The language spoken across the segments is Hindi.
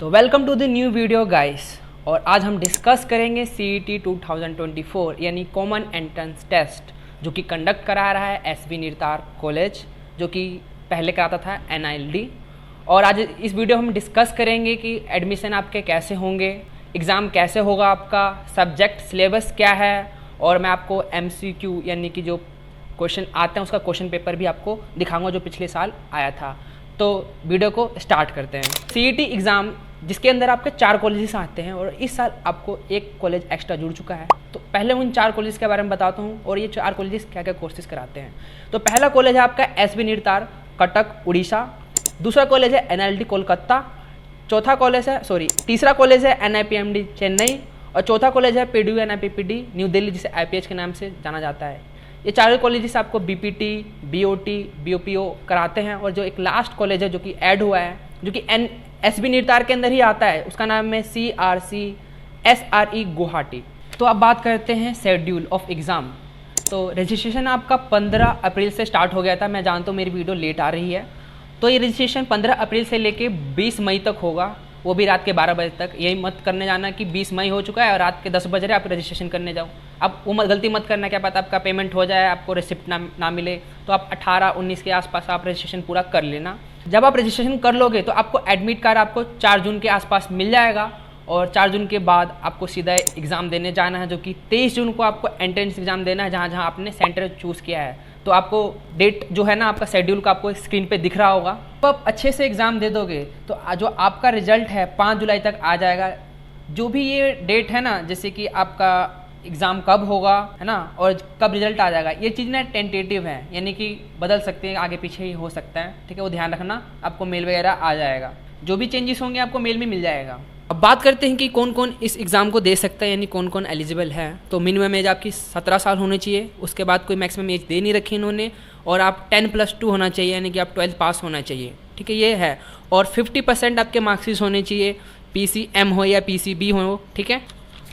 तो welcome to the new video guys. और आज हम डिस्कस करेंगे CET 2024 यानी कॉमन एंट्रेंस टेस्ट जो कि कंडक्ट करा रहा है SB निर्तार कॉलेज, जो कि पहले कराता था NILD। और आज इस वीडियो हम डिस्कस करेंगे कि एडमिशन आपके कैसे होंगे, एग्ज़ाम कैसे होगा, आपका सब्जेक्ट सिलेबस क्या है, और मैं आपको MCQ यानी कि जो क्वेश्चन आते हैं उसका क्वेश्चन पेपर भी आपको दिखाऊंगा जो पिछले साल आया था। तो वीडियो को स्टार्ट करते हैं। CET एग्ज़ाम जिसके अंदर आपके 4 कॉलेजेस आते हैं और इस साल आपको एक कॉलेज एक्स्ट्रा जुड़ चुका है। तो पहले उन 4 कॉलेज के बारे में बताता हूँ और ये 4 कॉलेजेस क्या क्या कोर्सेज कराते हैं। तो पहला कॉलेज है आपका SB निर्तार कटक उड़ीसा, दूसरा कॉलेज है NILD कोलकाता, तीसरा कॉलेज है NIPMD चेन्नई, और चौथा कॉलेज है PDU NIPPD न्यू दिल्ली, जिसे IPH के नाम से जाना जाता है। ये 4 कॉलेजेस आपको BPT, BOT, BOPO कराते हैं। और जो एक लास्ट कॉलेज है जो कि ऐड हुआ है, जो कि SB निर्तार के अंदर ही आता है, उसका नाम है CRC SRE गुवाहाटी। तो अब बात करते हैं शेड्यूल ऑफ एग्ज़ाम। तो रजिस्ट्रेशन आपका 15 अप्रैल से स्टार्ट हो गया था। मैं जानता हूँ मेरी वीडियो लेट आ रही है, तो ये रजिस्ट्रेशन 15 अप्रैल से लेके 20 मई तक होगा, वो भी रात के 12 बजे तक। यही मत करने जाना कि 20 मई हो चुका है और रात के 10 बज रहे आप रजिस्ट्रेशन करने जाओ। अब वो गलती मत करना, क्या पता आपका पेमेंट हो जाए, आपको रिसिप्ट ना मिले। तो आप 18-19 के आसपास आप रजिस्ट्रेशन पूरा कर लेना। जब आप रजिस्ट्रेशन कर लोगे तो आपको एडमिट कार्ड आपको 4 जून के आसपास मिल जाएगा, और 4 जून के बाद आपको सीधा एग्ज़ाम देने जाना है, जो कि 23 जून को आपको एंट्रेंस एग्ज़ाम देना है, जहाँ जहाँ आपने सेंटर चूज़ किया है। तो आपको डेट जो है ना, आपका शेड्यूल का आपको स्क्रीन पे दिख रहा होगा। तो आप अच्छे से एग्ज़ाम दे दोगे तो जो आपका रिजल्ट है 5 जुलाई तक आ जाएगा। जो भी ये डेट है ना, जैसे कि आपका एग्ज़ाम कब होगा है ना, और कब रिजल्ट आ जाएगा, ये चीज़ ना टेंटेटिव है, यानी कि बदल सकते हैं, आगे पीछे ही हो सकता है। ठीक है, वो ध्यान रखना, आपको मेल वगैरह आ जाएगा। जो भी चेंजेस होंगे आपको मेल में मिल जाएगा। अब बात करते हैं कि कौन कौन इस एग्ज़ाम को दे सकता है, यानी कौन कौन एलिजिबल है। तो मिनिमम एज आपकी 17 साल होनी चाहिए, उसके बाद कोई मैक्सिमम एज दे नहीं रखी इन्होंने, और आप 10+2 होना चाहिए, यानी कि आप 12th पास होना चाहिए। ठीक है, ये है। और 50% आपके मार्क्सिस होने चाहिए, PCM हो या PCB हो। ठीक है,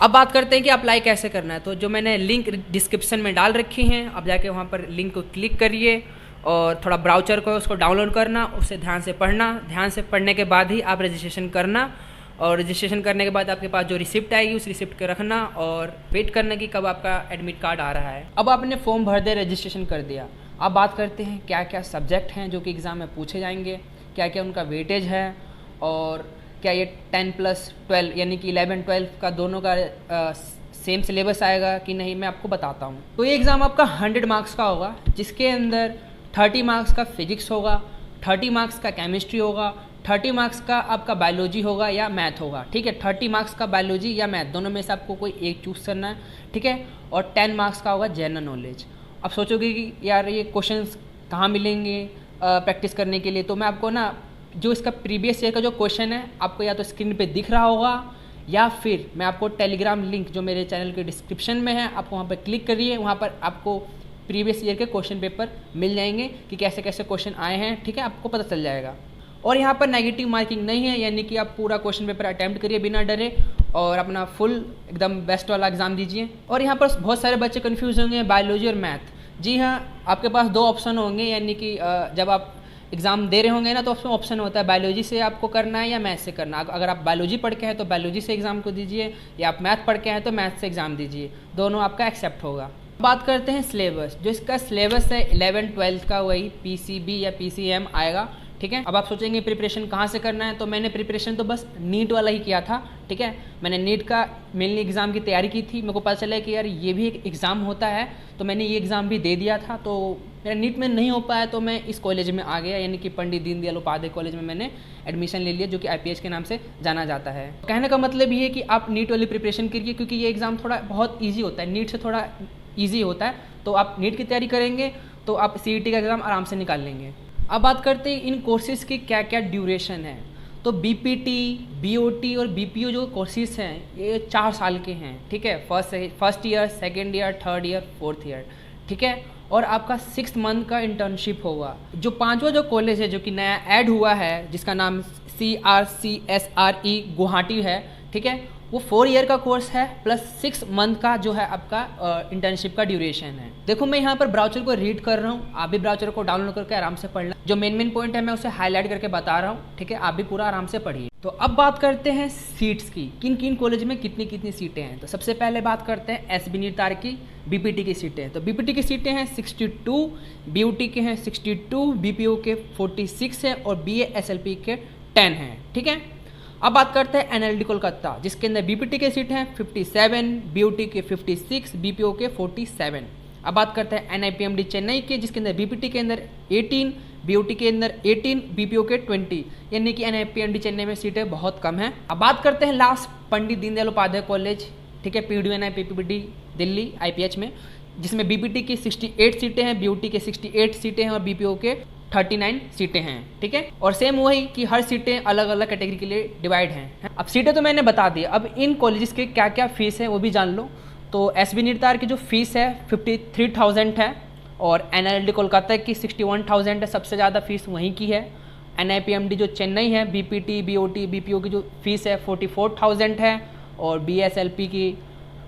अब बात करते हैं कि अप्लाई कैसे करना है। तो जो मैंने लिंक डिस्क्रिप्शन में डाल रखी हैं, आप जाके वहाँ पर लिंक को क्लिक करिए और थोड़ा ब्राउज़र को उसको डाउनलोड करना, उसे ध्यान से पढ़ना। ध्यान से पढ़ने के बाद ही आप रजिस्ट्रेशन करना, और रजिस्ट्रेशन करने के बाद आपके पास जो रिसिप्ट आएगी उस रिसिप्ट को रखना और वेट करना कि कब आपका एडमिट कार्ड आ रहा है। अब आपने फॉर्म भर दे, रजिस्ट्रेशन कर दिया। अब बात करते हैं क्या क्या सब्जेक्ट हैं जो कि एग्ज़ाम में पूछे जाएंगे, क्या क्या उनका वेटेज है, और क्या ये 10+12 यानी कि 11-12 का दोनों का सेम सिलेबस आएगा कि नहीं, मैं आपको बताता हूँ। तो ये एग्ज़ाम आपका 100 मार्क्स का होगा, जिसके अंदर 30 मार्क्स का फिजिक्स होगा, 30 मार्क्स का केमिस्ट्री होगा, 30 मार्क्स का आपका बायोलॉजी होगा या मैथ होगा। ठीक है, 30 मार्क्स का बायोलॉजी या मैथ, दोनों में से आपको कोई एक चूज़ करना है। ठीक है, और 10 मार्क्स का होगा जनरल नॉलेज। अब सोचोगे कि यार ये क्वेश्चंस कहाँ मिलेंगे प्रैक्टिस करने के लिए, तो मैं आपको ना जो इसका प्रीवियस ईयर का जो क्वेश्चन है आपको या तो स्क्रीन पे दिख रहा होगा, या फिर मैं आपको टेलीग्राम लिंक जो मेरे चैनल के डिस्क्रिप्शन में है, आपको वहाँ पर क्लिक करिए, वहाँ पर आपको प्रीवियस ईयर के क्वेश्चन पेपर मिल जाएंगे कि कैसे कैसे क्वेश्चन आए हैं। ठीक है, आपको पता चल जाएगा। और यहाँ पर नेगेटिव मार्किंग नहीं है, यानी कि आप पूरा क्वेश्चन पेपर अटैम्प्ट करिए बिना डरे और अपना फुल एकदम बेस्ट वाला एग्जाम दीजिए। और यहाँ पर बहुत सारे बच्चे कन्फ्यूज होंगे बायोलॉजी और मैथ। जी हाँ, आपके पास 2 ऑप्शन होंगे, यानी कि जब आप एग्ज़ाम दे रहे होंगे ना, तो उसमें ऑप्शन होता है बायोलॉजी से आपको करना है या मैथ से करना है। अगर आप बायोलॉजी पढ़ के हैं तो बायोलॉजी से एग्ज़ाम को दीजिए, या आप मैथ पढ़ के हैं तो मैथ से एग्ज़ाम दीजिए, दोनों आपका एक्सेप्ट होगा। बात करते हैं सिलेबस। जो इसका सिलेबस है 11-12 का, वही PCB या PCM आएगा। ठीक है, अब आप सोचेंगे प्रिपरेशन कहाँ से करना है, तो मैंने प्रिपरेशन तो बस नीट वाला ही किया था। ठीक है, मैंने नीट का मेनली एग्ज़ाम की तैयारी की थी। मेरे को पता चला कि यार ये भी एक एग्ज़ाम होता है, तो मैंने ये एग्ज़ाम भी दे दिया था। तो मेरा नीट में नहीं हो पाया तो मैं इस कॉलेज में आ गया, यानी कि पंडित दीनदयाल उपाध्याय कॉलेज में मैंने एडमिशन ले लिया, जो कि IPH के नाम से जाना जाता है। कहने का मतलब ये है कि आप नीट वाली प्रिपरेशन करिए, क्योंकि ये एग्ज़ाम थोड़ा बहुत ईजी होता है, नीट से थोड़ा ईजी होता है। तो आप नीट की तैयारी करेंगे तो आप CET का एग्ज़ाम आराम से निकाल लेंगे। अब बात करते हैं इन कोर्सेज की क्या क्या ड्यूरेशन है। तो BPT, BOT और BPO जो कोर्सेज हैं ये 4 साल के हैं। ठीक है, first year, second year, third year, fourth year. ठीक है, और आपका 6 मंथ का इंटर्नशिप होगा। जो 5वां जो कॉलेज है जो कि नया ऐड हुआ है, जिसका नाम CRC SRE गुवाहाटी है। ठीक है, वो 4 ईयर का कोर्स है प्लस 6 मंथ का जो है आपका इंटर्नशिप का ड्यूरेशन है। देखो मैं यहाँ पर ब्राउचर को रीड कर रहा हूँ, आप भी ब्राउचर को डाउनलोड करके आराम से पढ़ना। जो मेन पॉइंट है मैं उसे हाईलाइट करके बता रहा हूँ, ठीक है, आप भी पूरा आराम से पढ़िए। तो अब बात करते हैं सीट्स की, किन किन कॉलेज में कितनी कितनी सीटें हैं। तो सबसे पहले बात करते हैं एसबी निर्तार की बीपीटी की सीटें। तो बीपीटी की सीटें हैं 62, बीयूटी के हैं 62, बीपीओ के 46 है और बीएएसएलपी के 10 हैं, ठीक है। अब बात करते हैं एनएलडी कोलकाता, जिसके अंदर बीपीटी के सीट हैं 57, बीयूटी के 56, बीपीओ के 47। अब बात करते हैं एनआईपीएमडी चेन्नई के, जिसके अंदर बीपीटी के अंदर 18, बीयूटी के अंदर 18, बीपीओ के 20, यानी कि एनआईपीएमडी चेन्नई में सीटें बहुत कम हैं। अब बात करते हैं लास्ट पंडित दीनदयाल उपाध्याय कॉलेज, ठीक है, पीडीयूएनआईपीपीडी दिल्ली आईपीएच में, जिसमें बीपीटी की 68 सीटें हैं, बीयूटी के 68 सीटें हैं और बीपीओ के 39 सीटें हैं, ठीक है। और सेम वही कि हर सीटें अलग अलग कैटेगरी के लिए डिवाइड हैं। अब सीटें तो मैंने बता दी, अब इन कॉलेजेस के क्या क्या फीस है वो भी जान लो। तो एसबी निर्तार की जो फीस है 53,000 है और एनआईएलडी कोलकाता की 61,000 है, सबसे ज़्यादा फीस वहीं की है। एनआईपीएमडी जो चेन्नई है, बीपीटी, बीओटी, बीपीओ की जो फीस है 44,000 है और बीएसएलपी की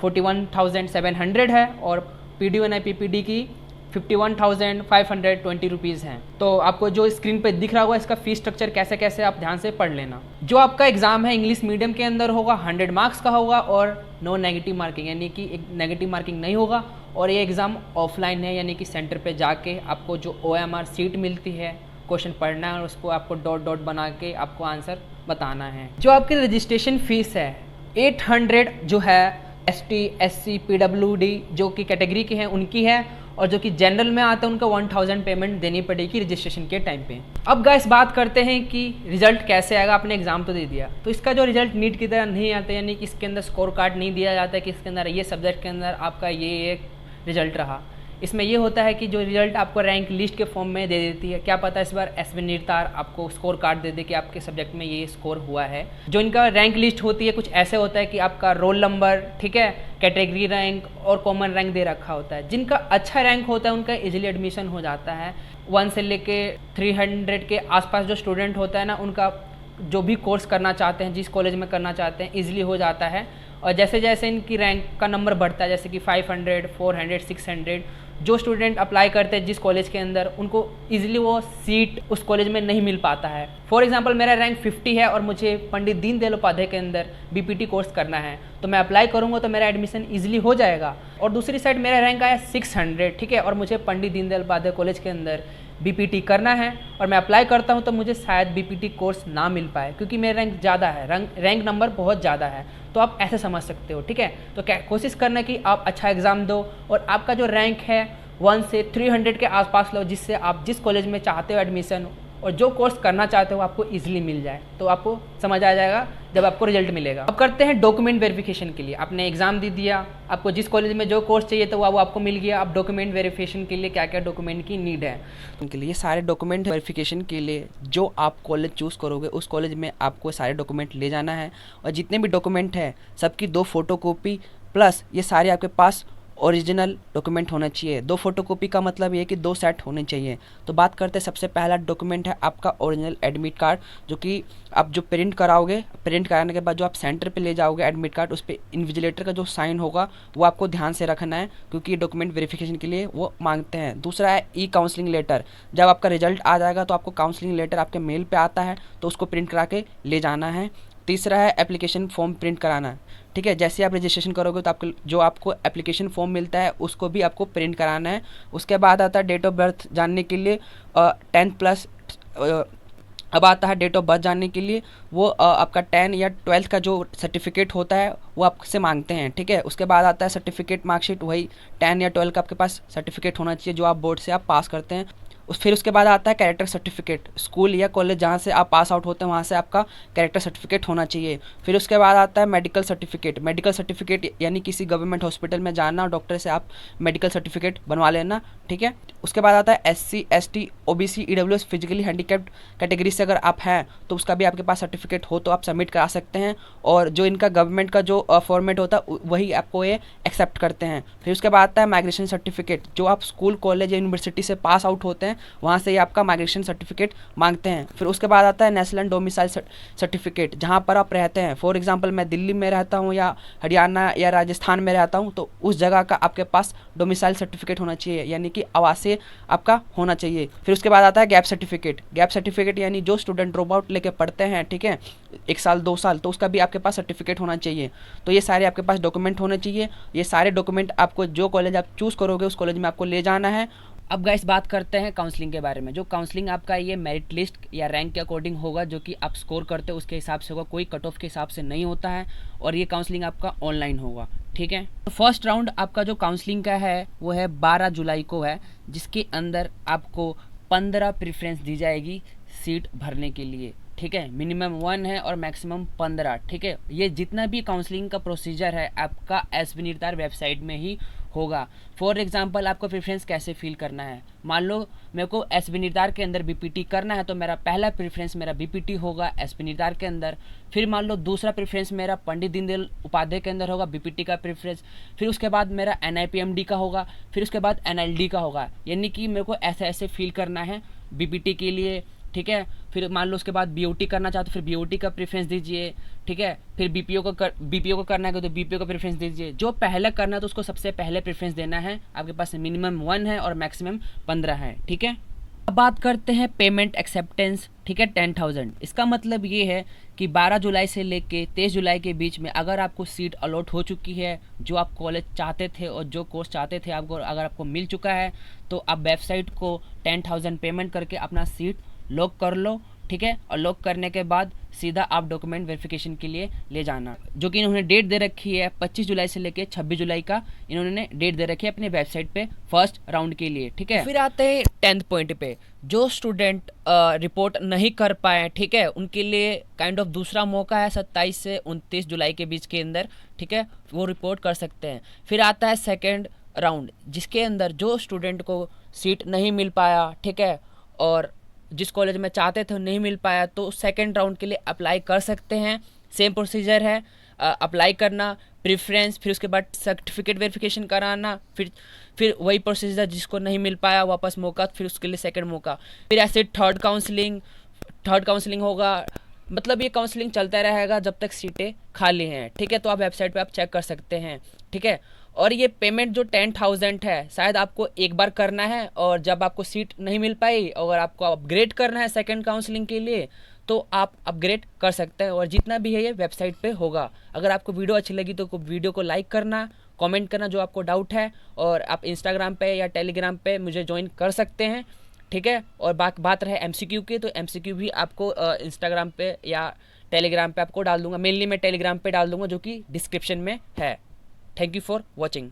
41,700 है और पीडीयूएनआईपीपीडी की 51,520 रुपीज़ हैं। तो आपको जो स्क्रीन पे दिख रहा होगा इसका फीस स्ट्रक्चर कैसे कैसे आप ध्यान से पढ़ लेना। जो आपका एग्जाम है इंग्लिश मीडियम के अंदर होगा, 100 मार्क्स का होगा और नो नेगेटिव मार्किंग, यानी कि एक नेगेटिव मार्किंग नहीं होगा। और ये एग्ज़ाम ऑफलाइन है, यानी कि सेंटर पे जाके आपको जो OMR सीट मिलती है, क्वेश्चन पढ़ना है और उसको आपको डॉट डॉट बना के आपको आंसर बताना है। जो आपकी रजिस्ट्रेशन फीस है 800 जो है ST, SC, PWD जो कि कैटेगरी के हैं उनकी है और जो कि जनरल में आता है उनका 1000 पेमेंट देनी पड़ेगी रजिस्ट्रेशन के टाइम पे। अब गाइस बात करते हैं कि रिजल्ट कैसे आएगा। आपने एग्जाम तो दे दिया, तो इसका जो रिजल्ट नीट की तरह नहीं आता, यानी कि इसके अंदर स्कोर कार्ड नहीं दिया जाता है कि इसके अंदर ये सब्जेक्ट के अंदर आपका ये रिजल्ट रहा। इसमें ये होता है कि जो रिजल्ट आपको रैंक लिस्ट के फॉर्म में दे देती है, क्या पता इस बार एसबी निर्तार आपको स्कोर कार्ड दे दे कि आपके सब्जेक्ट में ये स्कोर हुआ है। जो इनका रैंक लिस्ट होती है कुछ ऐसे होता है कि आपका रोल नंबर, ठीक है, कैटेगरी रैंक और कॉमन रैंक दे रखा होता है। जिनका अच्छा रैंक होता है उनका इजीली एडमिशन हो जाता है। 1 से लेके 300 के आसपास जो स्टूडेंट होता है ना, उनका जो भी कोर्स करना चाहते हैं, जिस कॉलेज में करना चाहते हैं, ईजिली हो जाता है। और जैसे जैसे इनकी रैंक का नंबर बढ़ता है, जैसे कि 500, 400, 600, जो स्टूडेंट अप्लाई करते हैं जिस कॉलेज के अंदर, उनको इजीली वो सीट उस कॉलेज में नहीं मिल पाता है। फॉर एग्जांपल मेरा रैंक 50 है और मुझे पंडित दीनदयाल उपाध्याय के अंदर बीपीटी कोर्स करना है, तो मैं अप्लाई करूंगा तो मेरा एडमिशन इजीली हो जाएगा। और दूसरी साइड मेरा रैंक आया 600, ठीक है, और मुझे पंडित दीनदयाल उपाध्याय कॉलेज के अंदर बीपीटी करना है और मैं अप्लाई करता हूं तो मुझे शायद बीपीटी कोर्स ना मिल पाए क्योंकि मेरा रैंक ज़्यादा है, रैंक नंबर बहुत ज़्यादा है। तो आप ऐसे समझ सकते हो, ठीक है। तो कोशिश करना कि आप अच्छा एग्ज़ाम दो और आपका जो रैंक है 1 से 300 के आसपास लो, जिससे आप जिस कॉलेज में चाहते हो एडमिशन और जो कोर्स करना चाहते हो आपको इजीली मिल जाए। तो आपको समझ आ जाएगा जब आपको रिजल्ट मिलेगा। अब करते हैं डॉक्यूमेंट वेरिफिकेशन के लिए। आपने एग्जाम दे दिया, आपको जिस कॉलेज में जो कोर्स चाहिए तो वो आपको मिल गया। अब डॉक्यूमेंट वेरिफिकेशन के लिए क्या क्या डॉक्यूमेंट की नीड है उनके लिए, सारे डॉक्यूमेंट वेरिफिकेशन के लिए जो आप कॉलेज चूज़ करोगे उस कॉलेज में आपको सारे डॉक्यूमेंट ले जाना है। और जितने भी डॉक्यूमेंट हैं सबकी 2 फोटोकॉपी प्लस ये सारे आपके पास ओरिजिनल डॉक्यूमेंट होना चाहिए। 2 फोटोकॉपी का मतलब ये कि 2 सेट होने चाहिए। तो बात करते हैं, सबसे पहला डॉक्यूमेंट है आपका ओरिजिनल एडमिट कार्ड, जो कि आप जो प्रिंट कराओगे, प्रिंट कराने के बाद जो आप सेंटर पे ले जाओगे एडमिट कार्ड, उस पर इन्विजिलेटर का जो साइन होगा वो आपको ध्यान से रखना है क्योंकि डॉक्यूमेंट वेरिफिकेशन के लिए वो मांगते हैं। दूसरा है काउंसलिंग लेटर। जब आपका रिजल्ट आ जाएगा तो आपको काउंसलिंग लेटर आपके मेल पर आता है, तो उसको प्रिंट करा के ले जाना है। तीसरा है एप्लीकेशन फॉर्म प्रिंट कराना, ठीक है। जैसे आप रजिस्ट्रेशन करोगे तो आपको एप्लीकेशन फॉर्म मिलता है उसको भी आपको प्रिंट कराना है। उसके बाद आता है डेट ऑफ बर्थ जानने के लिए 10+। अब आता है डेट ऑफ बर्थ जानने के लिए, वो आपका 10 या 12th का जो सर्टिफिकेट होता है वो आपसे मांगते हैं, ठीक है। उसके बाद आता है सर्टिफिकेट मार्कशीट, वही 10 या 12 का आपके पास सर्टिफिकेट होना चाहिए जो आप बोर्ड से आप पास करते हैं। फिर उसके बाद आता है कैरेक्टर सर्टिफिकेट, स्कूल या कॉलेज जहाँ से आप पास आउट होते हैं वहाँ से आपका कैरेक्टर सर्टिफिकेट होना चाहिए। फिर उसके बाद आता है मेडिकल सर्टिफिकेट, यानी किसी गवर्नमेंट हॉस्पिटल में जाना और डॉक्टर से आप मेडिकल सर्टिफिकेट बनवा लेना, ठीक है। उसके बाद आता है SC ST OBC EWS physically handicapped category से अगर आप हैं तो उसका भी आपके पास सर्टिफिकेट हो तो आप सबमिट करा सकते हैं, और जो इनका गवर्नमेंट का जो फॉर्मेट होता है वही आपको ये एक्सेप्ट करते हैं। फिर उसके बाद आता है माइग्रेशन सर्टिफिकेट, जो आप स्कूल कॉलेज या यूनिवर्सिटी से पास आउट होते हैं वहाँ से ये आपका माइग्रेशन सर्टिफिकेट मांगते हैं। फिर उसके बाद आता है नेशनल डोमिसाइल सर्टिफिकेट, जहाँ पर आप रहते हैं। फॉर एग्जाम्पल मैं दिल्ली में रहता हूँ या हरियाणा या राजस्थान में रहता हूँ, तो उस जगह का आपके पास डोमिसाइल सर्टिफिकेट होना चाहिए, यानी कि आवासीय आपका होना चाहिए। फिर उसके बाद आता है गैप सर्टिफिकेट। गैप सर्टिफिकेट यानी जो स्टूडेंट ड्रॉप आउट लेके पढ़ते हैं, ठीक है, 1 साल 2 साल, तो उसका भी आपके पास सर्टिफिकेट होना चाहिए। तो ये सारे आपके पास डॉक्यूमेंट होने चाहिए। ये सारे डॉक्यूमेंट आपको जो कॉलेज आप चूज़ करोगे उस कॉलेज में आपको ले जाना है। अब गाइस बात करते हैं काउंसलिंग के बारे में। जो काउंसलिंग आपका ये मेरिट लिस्ट या रैंक के अकॉर्डिंग होगा, जो कि आप स्कोर करते हो उसके हिसाब से होगा, कोई कट ऑफ के हिसाब से नहीं होता है, और ये काउंसलिंग आपका ऑनलाइन होगा, ठीक है। तो फर्स्ट राउंड आपका जो काउंसलिंग का है वो है 12 जुलाई को है, जिसके अंदर आपको 15 प्रेफरेंस दी जाएगी सीट भरने के लिए, ठीक है। मिनिमम 1 है और मैक्सिमम 15, ठीक है। ये जितना भी काउंसलिंग का प्रोसीजर है आपका SB निर्धार वेबसाइट में ही होगा। फॉर एग्जांपल आपको प्रेफरेंस कैसे फिल करना है, मान लो मेरे को SB निर्धार के अंदर BPT करना है, तो मेरा पहला प्रेफरेंस मेरा BPT होगा SB निर्धार के अंदर। फिर मान लो दूसरा प्रेफरेंस मेरा पंडित दीनदयाल उपाध्याय के अंदर होगा, BPT का प्रेफरेंस। फिर उसके बाद मेरा NIPMD का होगा, फिर उसके बाद NLD का होगा, यानी कि मेरे को ऐसे ऐसे फिल करना है BPT के लिए, ठीक है। फिर मान लो उसके बाद BOT करना चाहते हो, फिर BOT का प्रेफरेंस दीजिए, ठीक है। फिर BPO को करना है तो BPO का प्रेफरेंस दीजिए। जो पहले करना है तो उसको सबसे पहले प्रेफरेंस देना है। आपके पास मिनिमम 1 है और मैक्सिमम 15 है, ठीक है। अब बात करते हैं पेमेंट एक्सेप्टेंस, ठीक है, 10,000। इसका मतलब ये है कि 12 जुलाई से लेके 23 जुलाई के बीच में अगर आपको सीट अलॉट हो चुकी है, जो आप कॉलेज चाहते थे और जो कोर्स चाहते थे आपको, अगर आपको मिल चुका है, तो आप वेबसाइट को 10,000 पेमेंट करके अपना सीट लॉक कर लो, ठीक है। और लॉक करने के बाद सीधा आप डॉक्यूमेंट वेरिफिकेशन के लिए ले जाना, जो कि इन्होंने डेट दे रखी है 25 जुलाई से लेके 26 जुलाई का इन्होंने डेट दे रखी है अपने वेबसाइट पे फर्स्ट राउंड के लिए, ठीक है। फिर आते हैं 10th पॉइंट पे, जो स्टूडेंट रिपोर्ट नहीं कर पाए, ठीक है, उनके लिए काइंड ऑफ दूसरा मौका है 27 से 29 जुलाई के बीच के अंदर, ठीक है, वो रिपोर्ट कर सकते हैं। फिर आता है सेकेंड राउंड, जिसके अंदर जो स्टूडेंट को सीट नहीं मिल पाया, ठीक है, और जिस कॉलेज में चाहते थे नहीं मिल पाया, तो सेकंड राउंड के लिए अप्लाई कर सकते हैं। सेम प्रोसीजर है, अप्लाई करना, प्रेफरेंस, फिर उसके बाद सर्टिफिकेट वेरिफिकेशन कराना, फिर वही प्रोसीजर, जिसको नहीं मिल पाया वापस मौका, फिर उसके लिए सेकंड मौका। फिर ऐसे थर्ड काउंसलिंग होगा। मतलब ये काउंसलिंग चलता रहेगा जब तक सीटें खाली हैं, ठीक है। तो आप वेबसाइट पे आप चेक कर सकते हैं, ठीक है। और ये पेमेंट जो 10,000 है शायद आपको एक बार करना है, और जब आपको सीट नहीं मिल पाई, अगर आपको अपग्रेड करना है सेकंड काउंसलिंग के लिए, तो आप अपग्रेड कर सकते हैं। और जितना भी है ये वेबसाइट पे होगा। अगर आपको वीडियो अच्छी लगी तो वीडियो को लाइक करना, कमेंट करना जो आपको डाउट है, और आप इंस्टाग्राम पे या टेलीग्राम पे मुझे ज्वाइन कर सकते हैं, ठीक है। और बात रहे MCQ की, तो MCQ भी आपको इंस्टाग्राम पे या टेलीग्राम पे आपको डाल दूंगा। मेनली मैं टेलीग्राम पे डाल दूंगा, जो कि डिस्क्रिप्शन में है। Thank you for watching.